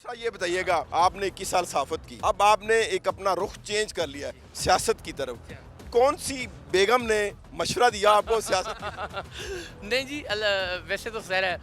اچھا یہ بتائیے گا، آپ نے 21 سال صحافت کی، اب آپ نے ایک اپنا رخ چینج کر لیا ہے سیاست کی طرف، کون سی بیگم نے مشورہ دیا آپ کو سیاست کی؟ نہیں جی، ویسے تو خیر ہے،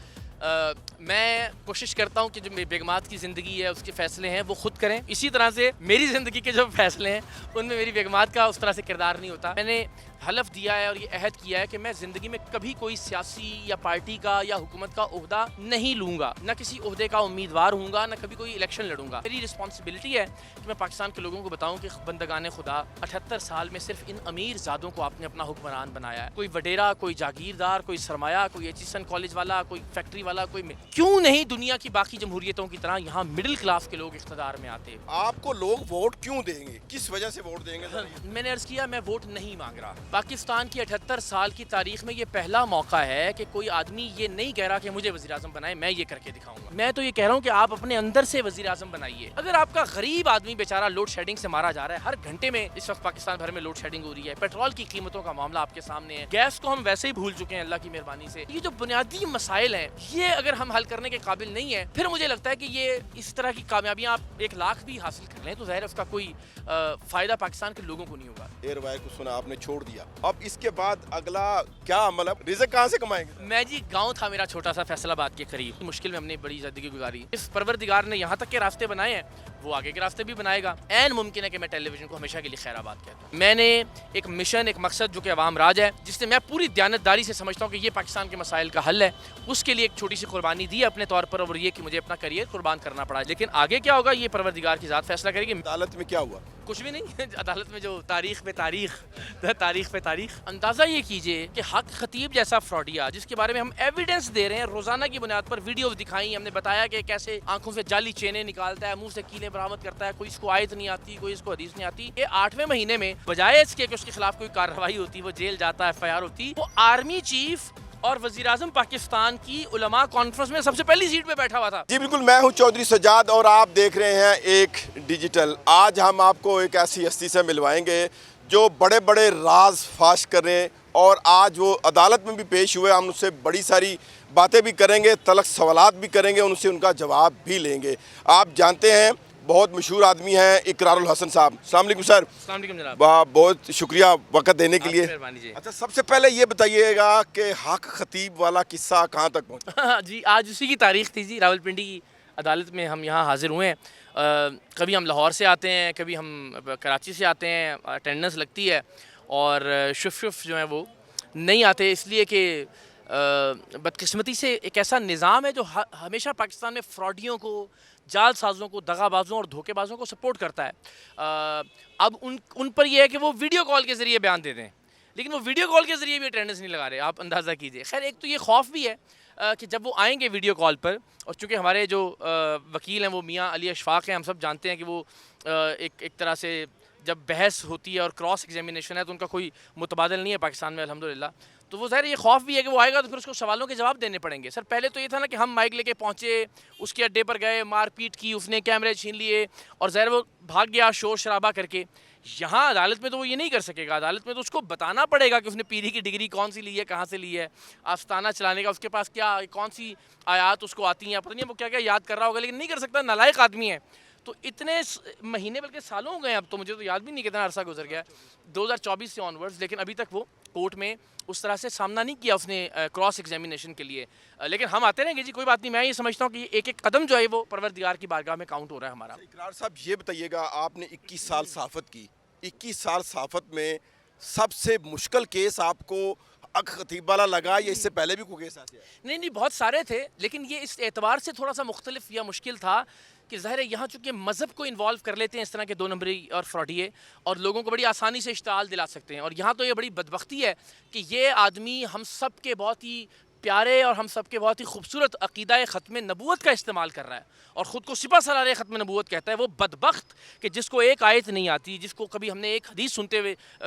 میں کوشش کرتا ہوں کہ جو بیگمات کی زندگی ہے اس کے فیصلے ہیں وہ خود کریں، اسی طرح سے میری زندگی کے جو فیصلے ہیں ان میں میری بیگمات کا اس طرح سے کردار نہیں ہوتا. میں نے حلف دیا ہے اور یہ عہد کیا ہے کہ میں زندگی میں کبھی کوئی سیاسی یا پارٹی کا یا حکومت کا عہدہ نہیں لوں گا، نہ کسی عہدے کا امیدوار ہوں گا، نہ کبھی کوئی الیکشن لڑوں گا. میری رسپانسبلٹی ہے کہ میں پاکستان کے لوگوں کو بتاؤں کہ بندگان خدا 78 سال میں صرف ان امیر زادوں کو آپ نے اپنا حکمران بنایا ہے. کوئی وڈیرا، کوئی جاگیردار، کوئی سرمایہ، کوئی ایچیسن کالج والا، کوئی فیکٹری والا، کوئی کیوں نہیں دنیا کی باقی جمہوریتوں کی طرح یہاں مڈل کلاس کے لوگ اقتدار میں آتے. آپ کو لوگ ووٹ کیوں دیں گے، کس وجہ سے ووٹ دیں گے؟ میں نے عرض کیا میں ووٹ نہیں مانگ رہا. پاکستان کی 78 سال کی تاریخ میں یہ پہلا موقع ہے کہ کوئی آدمی یہ نہیں کہہ رہا کہ مجھے وزیر اعظم بنائے، میں یہ کر کے دکھاؤں گا. میں تو یہ کہہ رہا ہوں کہ آپ اپنے اندر سے وزیر اعظم بنائیے. اگر آپ کا غریب آدمی بیچارہ لوڈ شیڈنگ سے مارا جا رہا ہے، ہر گھنٹے میں اس وقت پاکستان بھر میں لوڈ شیڈنگ ہو رہی ہے، پیٹرول کی قیمتوں کا معاملہ آپ کے سامنے ہے، گیس کو ہم ویسے ہی بھول چکے ہیں اللہ کی مہربانی سے. یہ جو بنیادی مسائل ہیں یہ اگر ہم حل کرنے کے قابل نہیں ہیں، پھر مجھے لگتا ہے کہ یہ اس طرح کی کامیابیاں آپ 1 لاکھ بھی حاصل کر لیں تو ظاہر ہے اس کا کوئی فائدہ پاکستان کے لوگوں کو نہیں ہوگا. ایر وائر کو سنا آپ نے چھوڑ دیا، اب اس کے بعد اگلا کیا عمل، اب رزق کہاں سے کمائیں گے؟ میں جی گاؤں تھا میرا چھوٹا سا فیصل آباد کے قریب، مشکل میں ہم نے بڑی زندگی گزاری. اس پروردگار نے یہاں تک کے راستے بنائے ہیں، وہ آگے کے راستے بھی بنائے گا. عین ممکن ہے کہ میں ٹیلی ویژن کو ہمیشہ کے لیے خیر آباد کہتا ہوں. میں نے ایک مشن، ایک مقصد جو کہ عوام راج ہے، جس سے میں پوری دیانتداری سے سمجھتا ہوں کہ یہ پاکستان کے مسائل کا حل ہے، اس کے لیے ایک چھوٹی سی قربانی دی اپنے طور پر، اور یہ کہ مجھے اپنا کریئر قربان کرنا پڑا. لیکن آگے کیا ہوگا یہ پروردگار کی ذات فیصلہ کرے گی. عدالت میں کیا ہوا؟ کچھ بھی نہیں. عدالت میں جو تاریخ پہ تاریخ. اندازہ یہ کیجئے کہ حق خطیب جیسا فراڈیا جس کے بارے میں ہم ایویڈنس دے رہے ہیں، روزانہ کی بنیاد پر ویڈیوز دکھائی، ہم نے بتایا کہ کیسے آنکھوں سے جعلی چینیں نکالتا ہے، منہ سے کیلیں برآمد کرتا ہے، کوئی اس کو آیت نہیں آتی، کوئی اس کو حدیث نہیں آتی. یہ 8ویں مہینے میں بجائے اس کے کہ اس کے خلاف کوئی کارروائی ہوتی، وہ جیل جاتا ہے، FIR ہوتی، وہ آرمی چیف اور وزیر اعظم پاکستان کی علماء کانفرنس میں سب سے پہلی سیٹ پہ بیٹھا ہوا تھا. جی بالکل، میں ہوں چودھری سجاد اور آپ دیکھ رہے ہیں ایک ڈیجیٹل. آج ہم آپ کو ایک ایسی ہستی سے ملوائیں گے جو بڑے بڑے راز فاش کر رہے ہیں، اور آج وہ عدالت میں بھی پیش ہوئے. ہم اس سے بڑی ساری باتیں بھی کریں گے، تلخ سوالات بھی کریں گے، ان سے ان کا جواب بھی لیں گے. آپ جانتے ہیں بہت مشہور آدمی ہیں اقرار الحسن صاحب. السلام علیکم سر. السلام علیکم جناب. بہت شکریہ وقت دینے کے لیے. مہربانی جی. اچھا سب سے پہلے یہ بتائیے گا کہ حق خطیب والا قصہ کہاں تک پہنچا؟ جی آج اسی کی تاریخ تھی جی. راولپنڈی کی عدالت میں ہم یہاں حاضر ہوئے ہیں. کبھی ہم لاہور سے آتے ہیں، کبھی ہم کراچی سے آتے ہیں، اٹینڈنس لگتی ہے، اور شف جو ہیں وہ نہیں آتے، اس لیے کہ بدقسمتی سے ایک ایسا نظام ہے جو ہمیشہ پاکستان میں فراڈیوں کو، جال سازوں کو، دغا بازوں اور دھوکے بازوں کو سپورٹ کرتا ہے. اب ان پر یہ ہے کہ وہ ویڈیو کال کے ذریعے بیان دے دیں، لیکن وہ ویڈیو کال کے ذریعے بھی اٹینڈنس نہیں لگا رہے. آپ اندازہ کیجئے. خیر ایک تو یہ خوف بھی ہے کہ جب وہ آئیں گے ویڈیو کال پر، اور چونکہ ہمارے جو وکیل ہیں وہ میاں علی اشفاق ہیں، ہم سب جانتے ہیں کہ وہ ایک طرح سے جب بحث ہوتی ہے اور کراس ایگزامینیشن ہے تو ان کا کوئی متبادل نہیں ہے پاکستان میں الحمدللہ. تو وہ ظاہر یہ خوف بھی ہے کہ وہ آئے گا تو پھر اس کو سوالوں کے جواب دینے پڑیں گے. سر پہلے تو یہ تھا نا کہ ہم مائک لے کے پہنچے، اس کے اڈے پر گئے، مار پیٹ کی، اس نے کیمرے چھین لیے، اور ظاہر وہ بھاگ گیا شور شرابہ کر کے. یہاں عدالت میں تو وہ یہ نہیں کر سکے گا. عدالت میں تو اس کو بتانا پڑے گا کہ اس نے پیری کی ڈگری کون سی لی ہے، کہاں سے لی ہے، آستانہ چلانے کا اس کے پاس کیا کون سی آیات اس کو آتی ہیں، پتہ نہیں وہ کیا کیا یاد کر رہا ہوگا، لیکن نہیں کر سکتا، نالائق آدمی ہے. تو اتنے مہینے بلکہ سالوں ہو گئے اب تو مجھے تو یاد بھی نہیں کتنا عرصہ گزر گیا، 2024 سے آنورڈز، لیکن ابھی تک وہ کورٹ میں اس طرح سے سامنا نہیں کیا اس نے کراس ایگزامینیشن کے لیے. لیکن ہم آتے رہیں گے جی، کوئی بات نہیں. میں یہ سمجھتا ہوں کہ ایک ایک قدم جو ہے وہ پروردگار کی بارگاہ میں کاؤنٹ ہو رہا ہے ہمارا. اقرار صاحب یہ بتائیے گا، آپ نے 21 سال صحافت کی، 21 سال صحافت میں سب سے مشکل کیس آپ کو حق خطیب والا لگا یا اس سے پہلے بھی کوئی کیس آتے ہیں؟ نہیں بہت سارے تھے، لیکن یہ اس اعتبار سے تھوڑا سا مختلف یا مشکل تھا کہ ظاہر ہے یہاں چونکہ مذہب کو انوالو کر لیتے ہیں اس طرح کے 2 نمبری اور فراڈیے، اور لوگوں کو بڑی آسانی سے اشتعال دلا سکتے ہیں. اور یہاں تو یہ بڑی بدبختی ہے کہ یہ آدمی ہم سب کے بہت ہی پیارے اور ہم سب کے بہت ہی خوبصورت عقیدہ ختم نبوت کا استعمال کر رہا ہے، اور خود کو سپہ سالار ختم نبوت کہتا ہے. وہ بدبخت کہ جس کو ایک آیت نہیں آتی، جس کو کبھی ہم نے ایک حدیث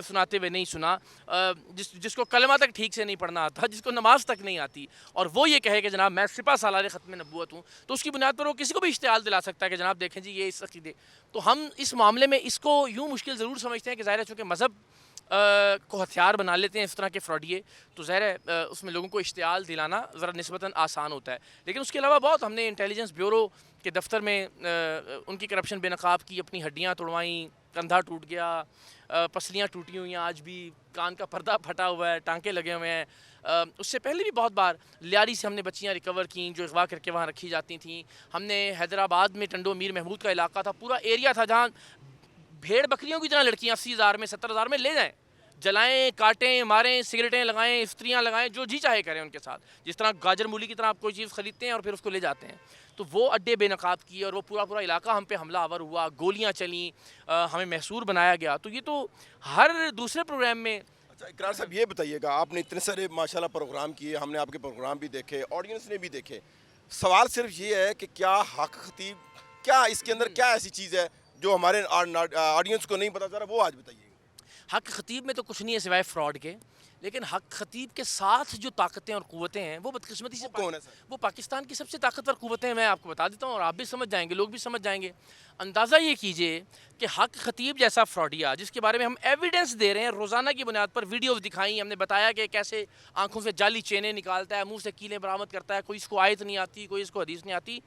سناتے ہوئے نہیں سنا، جس کو کلمہ تک ٹھیک سے نہیں پڑھنا آتا، جس کو نماز تک نہیں آتی، اور وہ یہ کہے کہ جناب میں سپہ سالار ختم نبوت ہوں، تو اس کی بنیاد پر وہ کسی کو بھی اشتعال دلا سکتا ہے کہ جناب دیکھیں جی یہ اس عقیدے. تو ہم اس معاملے میں اس کو یوں مشکل ضرور سمجھتے ہیں کہ ظاہر ہے چونکہ مذہب کو ہتھیار بنا لیتے ہیں اس طرح کے فراڈیے، تو ظاہر ہے اس میں لوگوں کو اشتعال دلانا ذرا نسبتاً آسان ہوتا ہے. لیکن اس کے علاوہ بہت ہم نے انٹیلیجنس بیورو کے دفتر میں ان کی کرپشن بے نقاب کی، اپنی ہڈیاں توڑوائیں، کندھا ٹوٹ گیا، پسلیاں ٹوٹی ہوئی ہیں، آج بھی کان کا پردہ پھٹا ہوا ہے، ٹانکے لگے ہوئے ہیں. اس سے پہلے بھی بہت بار لیاری سے ہم نے بچیاں ریکور کیں جو اغوا کر کے وہاں رکھی جاتی تھیں. ہم نے حیدرآباد میں ٹنڈو میر محمود کا علاقہ تھا، پورا ایریا تھا جہاں بھیڑ بکریوں کی طرح لڑکیاں 80,000 میں 70,000 میں لے جائیں، جلائیں، کاٹیں، ماریں، سگریٹیں لگائیں، استریاں لگائیں، جو جی چاہے کریں ان کے ساتھ. جس طرح گاجر مولی کی طرح آپ کوئی چیز خریدتے ہیں اور پھر اس کو لے جاتے ہیں. تو وہ اڈے بے نقاب کیے اور وہ پورا علاقہ ہم پہ حملہ آور ہوا، گولیاں چلیں، ہمیں محصور بنایا گیا. تو یہ تو ہر دوسرے پروگرام میں. اچھا اقرار صاحب یہ بتائیے گا، آپ نے اتنے سارے ماشاءاللہ پروگرام کیے، ہم نے آپ کے پروگرام بھی دیکھے، آڈینس نے بھی دیکھے. سوال صرف یہ ہے کہ کیا حق خطیب، کیا اس کے اندر کیا ایسی چیز ہے جو ہمارے آڈینس کو نہیں پتا، ذرا وہ آج بتائیے گا. حق خطیب میں تو کچھ نہیں ہے سوائے فراڈ کے، لیکن حق خطیب کے ساتھ جو طاقتیں اور قوتیں ہیں وہ بدقسمتی سے کون ہے سر؟ وہ پاکستان کی سب سے طاقتور قوتیں. میں آپ کو بتا دیتا ہوں اور آپ بھی سمجھ جائیں گے، لوگ بھی سمجھ جائیں گے. اندازہ یہ کیجئے کہ حق خطیب جیسا فراڈیا جس کے بارے میں ہم ایویڈنس دے رہے ہیں، روزانہ کی بنیاد پر ویڈیوز دکھائیں، ہم نے بتایا کہ کیسے آنکھوں سے جعلی چینیں نکالتا ہے، منہ سے کیلیں برآمد کرتا ہے، کوئی اس کو آیت نہیں آتی، کوئی اس کو حدیث نہیں آتی.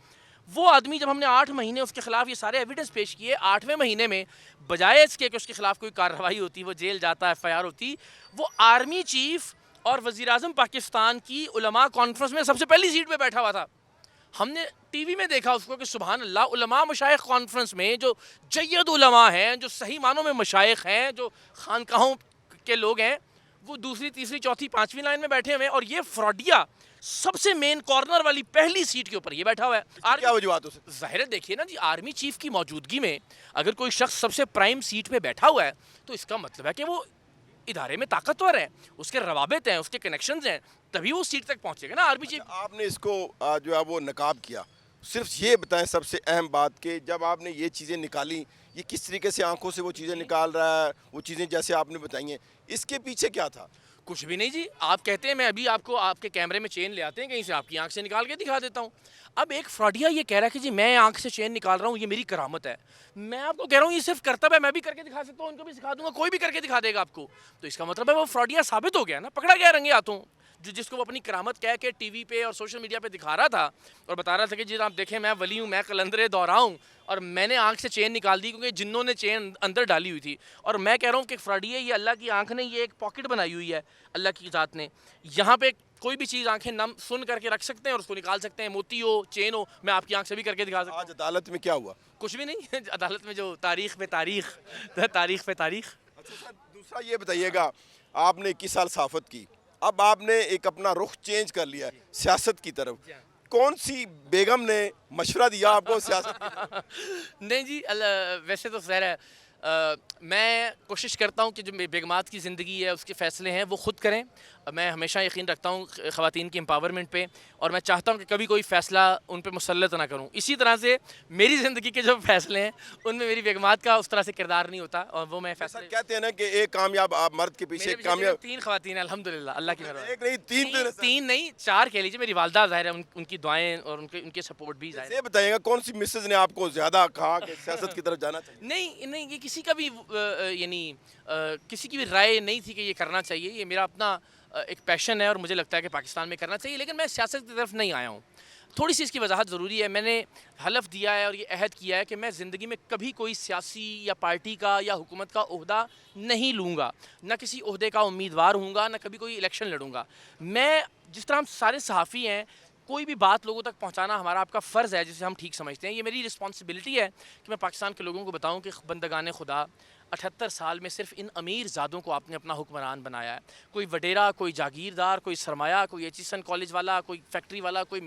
وہ آدمی جب ہم نے 8 مہینے اس کے خلاف یہ سارے ایویڈنس پیش کیے، 8ویں مہینے میں بجائے اس کے کہ اس کے خلاف کوئی کارروائی ہوتی، وہ جیل جاتا، ایف آئی آر ہوتی، وہ آرمی چیف اور وزیر اعظم پاکستان کی علماء کانفرنس میں سب سے پہلی سیٹ پہ بیٹھا ہوا تھا. ہم نے ٹی وی میں دیکھا اس کو کہ سبحان اللہ، علماء مشائخ کانفرنس میں جو جید علماء ہیں، جو صحیح معنوں میں مشائخ ہیں، جو خانقاہوں کے لوگ ہیں، وہ دوسری تیسری چوتھی پانچویں لائن میں بیٹھے ہوئے ہیں، اور یہ فراڈیا سب سے مین کارنر والی پہلی سیٹ کے اوپر یہ بیٹھا ہوا ہے. کیا وجوہات ہو سکتی؟ ظاہر ہے دیکھیے نا جی، آرمی چیف کی موجودگی میں اگر کوئی شخص سب سے پرائم سیٹ پہ بیٹھا ہوا ہے تو اس کا مطلب ہے کہ وہ ادارے میں طاقتور ہے، اس کے روابط ہیں، اس کے کنیکشنز ہیں، تبھی وہ سیٹ تک پہنچے گا نا آرمی چیف. آپ نے اس کو جو ہے وہ نقاب کیا، صرف یہ بتائیں سب سے اہم بات کہ جب آپ نے یہ چیزیں نکالی، یہ کس طریقے سے آنکھوں سے وہ چیزیں نکال رہا ہے، وہ چیزیں جیسے آپ نے بتائی ہیں، اس کے پیچھے کیا تھا؟ کچھ بھی نہیں جی، آپ کہتے ہیں میں ابھی آپ کو آپ کے کیمرے میں چین لے آتے ہیں کہیں سے، آپ کی آنکھ سے نکال کے دکھا دیتا ہوں. اب ایک فراڈیا یہ کہہ رہا ہے کہ جی میں آنکھ سے چین نکال رہا ہوں، یہ میری کرامت ہے. میں آپ کو کہہ رہا ہوں یہ صرف کرتب ہے، میں بھی کر کے دکھا سکتا ہوں، ان کو بھی سکھا دوں گا، کوئی بھی کر کے دکھا دے گا آپ کو. تو اس کا مطلب ہے وہ فراڈیا ثابت ہو گیا نا، پکڑا گیا رنگے ہاتھوں. جس کو وہ اپنی کرامت کہہ کے ٹی وی پہ اور سوشل میڈیا پہ دکھا رہا تھا اور بتا رہا تھا کہ جی آپ دیکھیں میں ولی ہوں، میں قلندرے دورا ہوں، اور میں نے آنکھ سے چین نکال دی کیونکہ جنوں نے چین اندر ڈالی ہوئی تھی. اور میں کہہ رہا ہوں کہ فراڈی ہے، یہ اللہ کی آنکھ نے یہ ایک پاکٹ بنائی ہوئی ہے اللہ کی ذات نے، یہاں پہ کوئی بھی چیز آنکھیں نم سن کر کے رکھ سکتے ہیں اور اس کو نکال سکتے ہیں، موتی ہو، چین ہو، میں آپ کی آنکھ سے بھی کر کے دکھا سکتا ہوں. آج عدالت میں کیا ہوا؟ کچھ بھی نہیں عدالت میں جو تاریخ پہ تاریخ، تاریخ پہ تاریخ. اچھا سر، دوسرا یہ بتائیے گا، آپ نے 21 سال صحافت کی، اب آپ نے ایک اپنا رخ چینج کر لیا ہے سیاست کی طرف. کون سی بیگم نے مشورہ دیا آپ کو سیاست کی طرف؟ نہیں جی، ویسے تو ظاہر ہے میں کوشش کرتا ہوں کہ جو بیگمات کی زندگی ہے اس کے فیصلے ہیں وہ خود کریں. میں ہمیشہ یقین رکھتا ہوں خواتین کی امپاورمنٹ پہ، اور میں چاہتا ہوں کہ کبھی کوئی فیصلہ ان پہ مسلط نہ کروں. اسی طرح سے میری زندگی کے جو فیصلے ہیں ان میں میری بیگمات کا اس طرح سے کردار نہیں ہوتا، اور وہ میں سر کہتے ہیں نا کہ ایک کامیاب مرد کے پیچھے ایک کامیاب 3 خواتین ہیں الحمدللہ، اللہ کی مہربانی. ایک نہیں تین نہیں 4 کہہ لیجیے. میری والدہ ظاہر ہے ان کی دعائیں اور ان کے سپورٹ بھی ظاہر ہے. یہ بتائیے گا کون سی مسز نے آپ کو زیادہ کہا کہ سیاست کی طرف جانا چاہیے؟ نہیں یہ کسی کا بھی یعنی کسی کی بھی رائے نہیں تھی کہ یہ کرنا چاہیے. یہ میرا اپنا ایک پیشن ہے اور مجھے لگتا ہے کہ پاکستان میں کرنا چاہیے، لیکن میں سیاست کی طرف نہیں آیا ہوں. تھوڑی سی اس کی وضاحت ضروری ہے. میں نے حلف دیا ہے اور یہ عہد کیا ہے کہ میں زندگی میں کبھی کوئی سیاسی یا پارٹی کا یا حکومت کا عہدہ نہیں لوں گا، نہ کسی عہدے کا امیدوار ہوں گا، نہ کبھی کوئی الیکشن لڑوں گا. میں جس طرح ہم سارے صحافی ہیں، کوئی بھی بات لوگوں تک پہنچانا ہمارا آپ کا فرض ہے جسے ہم ٹھیک سمجھتے ہیں. یہ میری رسپانسبلٹی ہے کہ میں پاکستان کے لوگوں کو بتاؤں کہ بندگان خدا 78 سال میں صرف ان امیر زادوں کو آپ نے اپنا حکمران بنایا ہے. کوئی وڈیرا، کوئی جاگیردار، کوئی سرمایہ، کوئی ایچیسن کالج والا، کوئی فیکٹری والا، کوئی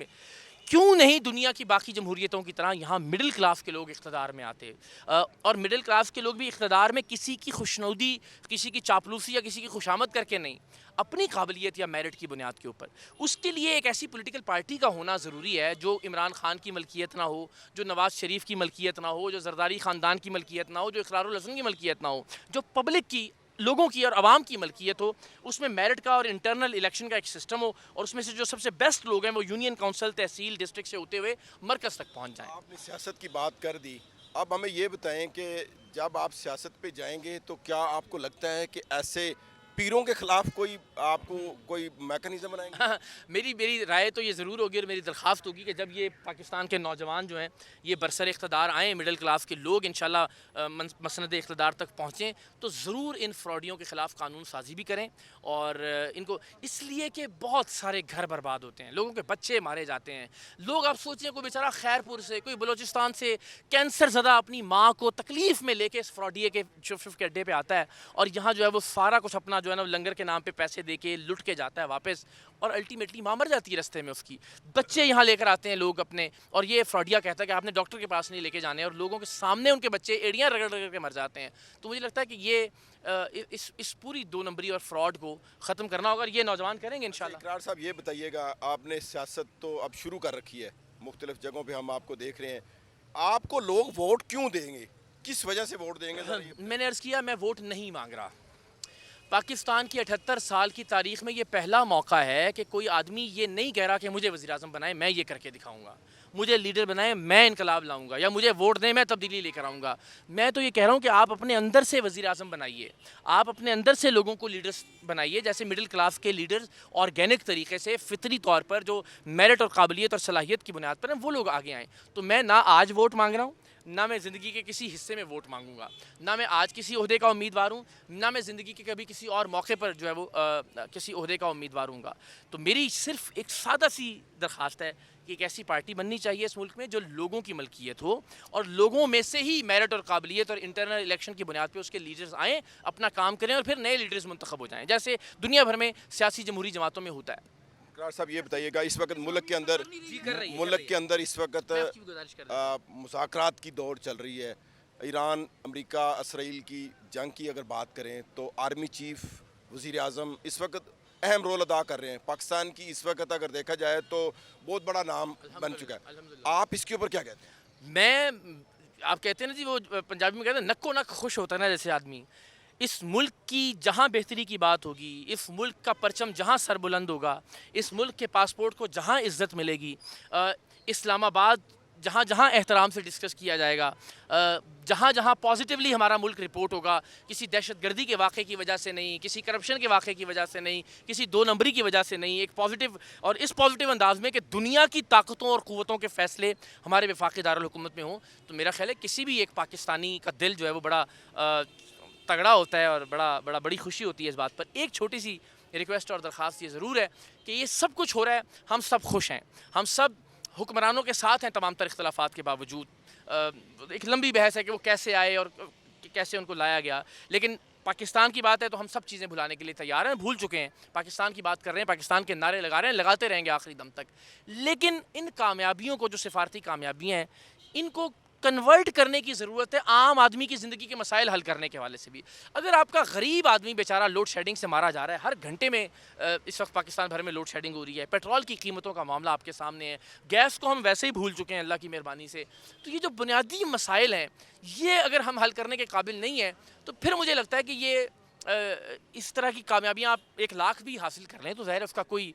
کیوں نہیں دنیا کی باقی جمہوریتوں کی طرح یہاں مڈل کلاس کے لوگ اقتدار میں آتے، اور مڈل کلاس کے لوگ بھی اقتدار میں کسی کی خوشنودی، کسی کی چاپلوسی یا کسی کی خوشامد کر کے نہیں، اپنی قابلیت یا میرٹ کی بنیاد کے اوپر. اس کے لیے ایک ایسی پولیٹیکل پارٹی کا ہونا ضروری ہے جو عمران خان کی ملکیت نہ ہو، جو نواز شریف کی ملکیت نہ ہو، جو زرداری خاندان کی ملکیت نہ ہو، جو اقرار الحسن کی ملکیت نہ ہو، جو پبلک کی، لوگوں کی اور عوام کی ملکیت ہو. اس میں میرٹ کا اور انٹرنل الیکشن کا ایک سسٹم ہو، اور اس میں سے جو سب سے بیسٹ لوگ ہیں وہ یونین کونسل، تحصیل، ڈسٹرکٹ سے ہوتے ہوئے مرکز تک پہنچ جائیں. آپ نے سیاست کی بات کر دی، اب ہمیں یہ بتائیں کہ جب آپ سیاست پہ جائیں گے تو کیا آپ کو لگتا ہے کہ ایسے پیروں کے خلاف کوئی آپ کو کوئی میکانزم بنائیں گے؟ میری رائے تو یہ ضرور ہوگی اور میری درخواست ہوگی کہ جب یہ پاکستان کے نوجوان جو ہیں یہ برسر اقتدار آئیں، مڈل کلاس کے لوگ انشاءاللہ مسند اقتدار تک پہنچیں تو ضرور ان فراڈیوں کے خلاف قانون سازی بھی کریں، اور ان کو اس لیے کہ بہت سارے گھر برباد ہوتے ہیں، لوگوں کے بچے مارے جاتے ہیں، لوگ آپ سوچیں کوئی بیچارہ خیرپور سے، کوئی بلوچستان سے کینسر زدہ اپنی ماں کو تکلیف میں لے کے اس فراڈیے کے شف کے اڈے پہ آتا ہے، اور یہاں جو ہے وہ سارا کچھ اپنا جو ہے نا لنگر کے نام پہ پیسے دے کے لٹ کے جاتا ہے واپس، اور الٹیمیٹلی ماں مر جاتی ہے رستے میں اس کی، بچے یہاں لے کر آتے ہیں لوگ اپنے، اور یہ فراڈیا کہتا ہے کہ آپ نے ڈاکٹر کے پاس نہیں لے کے جانے، اور لوگوں کے سامنے ان کے بچے ایڑیاں رگڑ رگڑ کے مر جاتے ہیں۔ تو مجھے لگتا ہے کہ یہ اس پوری دو نمبری اور فراڈ کو ختم کرنا ہوگا، اور یہ نوجوان کریں گے انشاءاللہ۔ اقرار صاحب یہ بتائیے گا، آپ نے سیاست تو اب شروع کر رکھی ہے، مختلف جگہوں پہ ہم آپ کو دیکھ رہے ہیں، آپ کو لوگ ووٹ کیوں دیں گے؟ کس وجہ سے ووٹ دیں گے؟ ذرا یہ میں نے عرض کیا میں ووٹ نہیں مانگ رہا۔ پاکستان کی 78 سال کی تاریخ میں یہ پہلا موقع ہے کہ کوئی آدمی یہ نہیں کہہ رہا کہ مجھے وزیر اعظم بنائیں، میں یہ کر کے دکھاؤں گا، مجھے لیڈر بنائیں، میں انقلاب لاؤں گا، یا مجھے ووٹ دیں میں تبدیلی لے کر آؤں گا۔ میں تو یہ کہہ رہا ہوں کہ آپ اپنے اندر سے وزیر اعظم بنائیے، آپ اپنے اندر سے لوگوں کو لیڈرز بنائیے، جیسے مڈل کلاس کے لیڈرز آرگینک طریقے سے فطری طور پر جو میرٹ اور قابلیت اور صلاحیت کی بنیاد پر ہیں وہ لوگ آگے آئیں۔ تو میں نہ آج ووٹ مانگ رہا ہوں، نہ میں زندگی کے کسی حصے میں ووٹ مانگوں گا، نہ میں آج کسی عہدے کا امیدوار ہوں، نہ میں زندگی کے کبھی کسی اور موقع پر جو ہے وہ کسی عہدے کا امیدوار ہوں گا۔ تو میری صرف ایک سادہ سی درخواست ہے کہ ایک ایسی پارٹی بننی چاہیے اس ملک میں جو لوگوں کی ملکیت ہو، اور لوگوں میں سے ہی میرٹ اور قابلیت اور انٹرنل الیکشن کی بنیاد پہ اس کے لیڈرز آئیں، اپنا کام کریں، اور پھر نئے لیڈرز منتخب ہو جائیں، جیسے دنیا بھر میں سیاسی جمہوری جماعتوں میں ہوتا ہے۔ اقرار صاحب یہ بتائیے گا، اس وقت ملک کے اندر اس وقت میں آپ کی گزارش کر رہا ہوں۔ مذاکرات کی دور چل رہی ہے، ایران امریکہ اسرائیل کی جنگ کی اگر بات کریں تو آرمی چیف وزیر اعظم اس وقت اہم رول ادا کر رہے ہیں، پاکستان کی اس وقت اگر دیکھا جائے تو بہت بڑا نام بن چکا ہے، آپ اس کے اوپر کیا کہتے ہیں؟ میں آپ کہتے ہیں نا جی، وہ پنجابی میں کہتے ہیں نکو نک خوش ہوتا ہے نا جیسے آدمی، اس ملک کی جہاں بہتری کی بات ہوگی، اس ملک کا پرچم جہاں سر بلند ہوگا، اس ملک کے پاسپورٹ کو جہاں عزت ملے گی، اسلام آباد جہاں جہاں احترام سے ڈسکس کیا جائے گا، جہاں جہاں پازیٹیولی ہمارا ملک رپورٹ ہوگا، کسی دہشت گردی کے واقعے کی وجہ سے نہیں، کسی کرپشن کے واقعے کی وجہ سے نہیں، کسی دو نمبری کی وجہ سے نہیں، ایک پازیٹیو اور اس پازیٹیو انداز میں کہ دنیا کی طاقتوں اور قوتوں کے فیصلے ہمارے وفاقی دارالحکومت میں ہوں، تو میرا خیال ہے کسی بھی ایک پاکستانی کا دل جو ہے وہ بڑا تگڑا ہوتا ہے، اور بڑی خوشی ہوتی ہے اس بات پر۔ ایک چھوٹی سی ریکویسٹ اور درخواست یہ ضرور ہے کہ یہ سب کچھ ہو رہا ہے، ہم سب خوش ہیں، ہم سب حکمرانوں کے ساتھ ہیں تمام تر اختلافات کے باوجود۔ ایک لمبی بحث ہے کہ وہ کیسے آئے اور کیسے ان کو لایا گیا، لیکن پاکستان کی بات ہے تو ہم سب چیزیں بھلانے کے لیے تیار ہیں، بھول چکے ہیں، پاکستان کی بات کر رہے ہیں، پاکستان کے نعرے لگا رہے ہیں، لگاتے رہیں گے آخری دم تک، لیکن ان کامیابیوں کو جو سفارتی کامیابیاں ہیں ان کو کنورٹ کرنے کی ضرورت ہے عام آدمی کی زندگی کے مسائل حل کرنے کے حوالے سے بھی۔ اگر آپ کا غریب آدمی بیچارہ لوڈ شیڈنگ سے مارا جا رہا ہے، ہر گھنٹے میں اس وقت پاکستان بھر میں لوڈ شیڈنگ ہو رہی ہے، پیٹرول کی قیمتوں کا معاملہ آپ کے سامنے ہے، گیس کو ہم ویسے ہی بھول چکے ہیں اللہ کی مہربانی سے، تو یہ جو بنیادی مسائل ہیں یہ اگر ہم حل کرنے کے قابل نہیں ہیں تو پھر مجھے لگتا ہے کہ یہ اس طرح کی کامیابیاں آپ 1,00,000 بھی حاصل کر لیں تو ظاہر ہے اس کا کوئی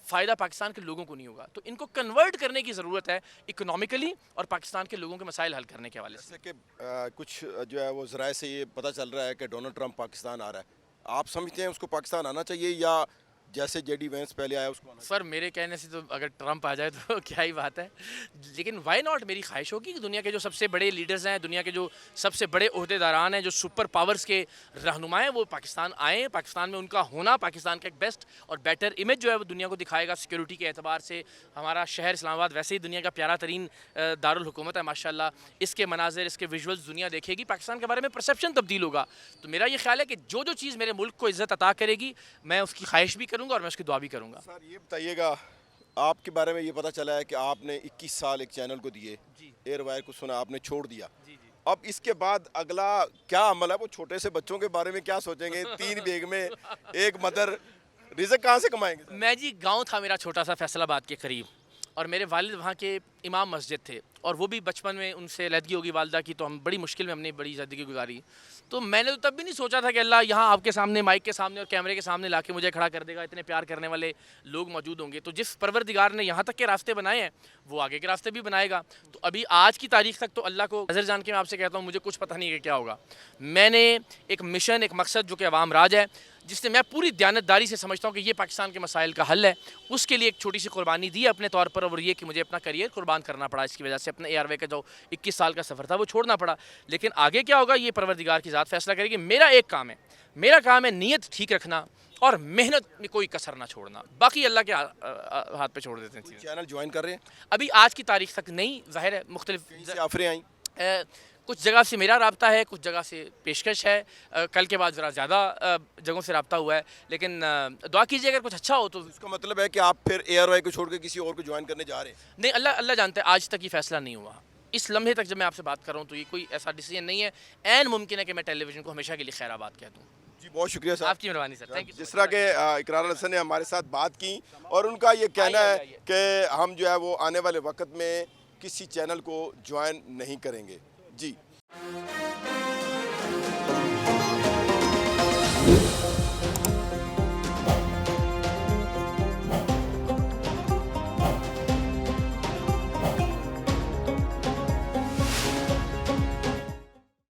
فائدہ پاکستان کے لوگوں کو نہیں ہوگا، تو ان کو کنورٹ کرنے کی ضرورت ہے اکنامکلی اور پاکستان کے لوگوں کے مسائل حل کرنے کے حوالے سے۔ جیسے کہ کچھ جو ہے وہ ذرائع سے یہ پتہ چل رہا ہے کہ ڈونلڈ ٹرمپ پاکستان آ رہا ہے، آپ سمجھتے ہیں اس کو پاکستان آنا چاہیے یا جیسے جے ڈی وینس پہلے آیا اس کو آنا چاہیے؟ سر میرے کہنے سے تو اگر ٹرمپ آ جائے تو کیا ہی بات ہے، لیکن وائی ناٹ، میری خواہش ہوگی کہ دنیا کے جو سب سے بڑے لیڈرز ہیں، دنیا کے جو سب سے بڑے عہدے داران ہیں، جو سپر پاورز کے رہنما ہیں، وہ پاکستان آئیں، پاکستان میں ان کا ہونا پاکستان کا ایک بیسٹ اور بیٹر امیج جو ہے وہ دنیا کو دکھائے گا سیکیورٹی کے اعتبار سے۔ ہمارا شہر اسلام آباد ویسے ہی دنیا کا پیارا ترین دارالحکومت ہے ماشاءاللہ، اس کے مناظر، اس کے ویژولز دنیا دیکھے گی، پاکستان کے بارے میں پرسیپشن تبدیل ہوگا، تو میرا یہ خیال ہے کہ جو چیز میرے ملک کو عزت عطا کرے گی میں اس کی خواہش بھی کروں گا اور میں اس کی دعا بھی کروں گا۔ سر یہ بتائیے گا، آپ کے بارے میں یہ پتہ چلا ہے کہ آپ نے 21 سال ایک چینل کو دیے، ایئر وائر کو سنا آپ نے چھوڑ دیا، اب اس کے بعد اگلا کیا عمل ہے؟ وہ چھوٹے سے بچوں کے بارے میں کیا سوچیں گے؟ 3 بیگ میں ایک مدر، رزق کہاں سے کمائیں گے؟ میں جی گاؤں تھا میرا چھوٹا سا فیصل آباد کے قریب، اور میرے والد وہاں کے امام مسجد تھے، اور وہ بھی بچپن میں ان سے علیحدگی ہوگی والدہ کی، تو ہم بڑی مشکل میں ہم نے بڑی زندگی گزاری. تو میں نے تو تب بھی نہیں سوچا تھا کہ اللہ یہاں آپ کے سامنے مائک کے سامنے اور کیمرے کے سامنے لا کے مجھے کھڑا کر دے گا، اتنے پیار کرنے والے لوگ موجود ہوں گے. تو جس پروردگار نے یہاں تک کے راستے بنائے ہیں وہ آگے کے راستے بھی بنائے گا. تو ابھی آج کی تاریخ تک تو اللہ کو نظر جان کے میں آپ سے کہتا ہوں مجھے کچھ پتہ نہیں کہ کیا ہوگا. میں نے ایک مشن، ایک مقصد جو کہ عوام راج ہے، جس سے میں پوری دیانتداری سے سمجھتا ہوں کہ یہ پاکستان کے مسائل کا حل ہے، اس کے لیے ایک چھوٹی سی قربانی دی ہے اپنے طور پر. اور یہ کہ مجھے اپنا کریئر قربان کرنا پڑا، اس کی وجہ سے اپنے اے آر وے کا جو 21 سال کا سفر تھا وہ چھوڑنا پڑا. لیکن آگے کیا ہوگا یہ پروردگار کی ذات فیصلہ کرے گی. میرا ایک کام ہے، میرا کام ہے نیت ٹھیک رکھنا اور محنت میں کوئی کسر نہ چھوڑنا. باقی اللہ کے ہاتھ پہ چھوڑ دیتے ہیں. چینل جوائن کر رہے ہیں؟ ابھی آج کی تاریخ تک نہیں، ظاہر ہے مختلف سے آفریں آئیں؟ کچھ جگہ سے میرا رابطہ ہے، کچھ جگہ سے پیشکش ہے. کل کے بعد ذرا زیادہ جگہوں سے رابطہ ہوا ہے. لیکن دعا کیجیے اگر کچھ اچھا ہو تو. اس کا مطلب ہے کہ آپ پھر اے آر وائی کو چھوڑ کے کسی اور کو جوائن کرنے جا رہے ہیں؟ نہیں، اللہ جانتا ہے آج تک یہ فیصلہ نہیں ہوا. اس لمحے تک جب میں آپ سے بات کر رہا ہوں تو یہ کوئی ایسا ڈیسیجن نہیں ہے. عین ممکن ہے کہ میں ٹیلی ویژن کو ہمیشہ کے لیے خیر آباد کہہ دوں. جی بہت شکریہ سر. آپ کی مہربانی سر، تھینک یو. جس طرح کہ اقرار حسن نے ہمارے ساتھ بات کی اور ان کا یہ کہنا ہے کہ ہم جو ہے وہ آنے والے وقت میں کسی چینل کو جوائن نہیں کریں گے. جی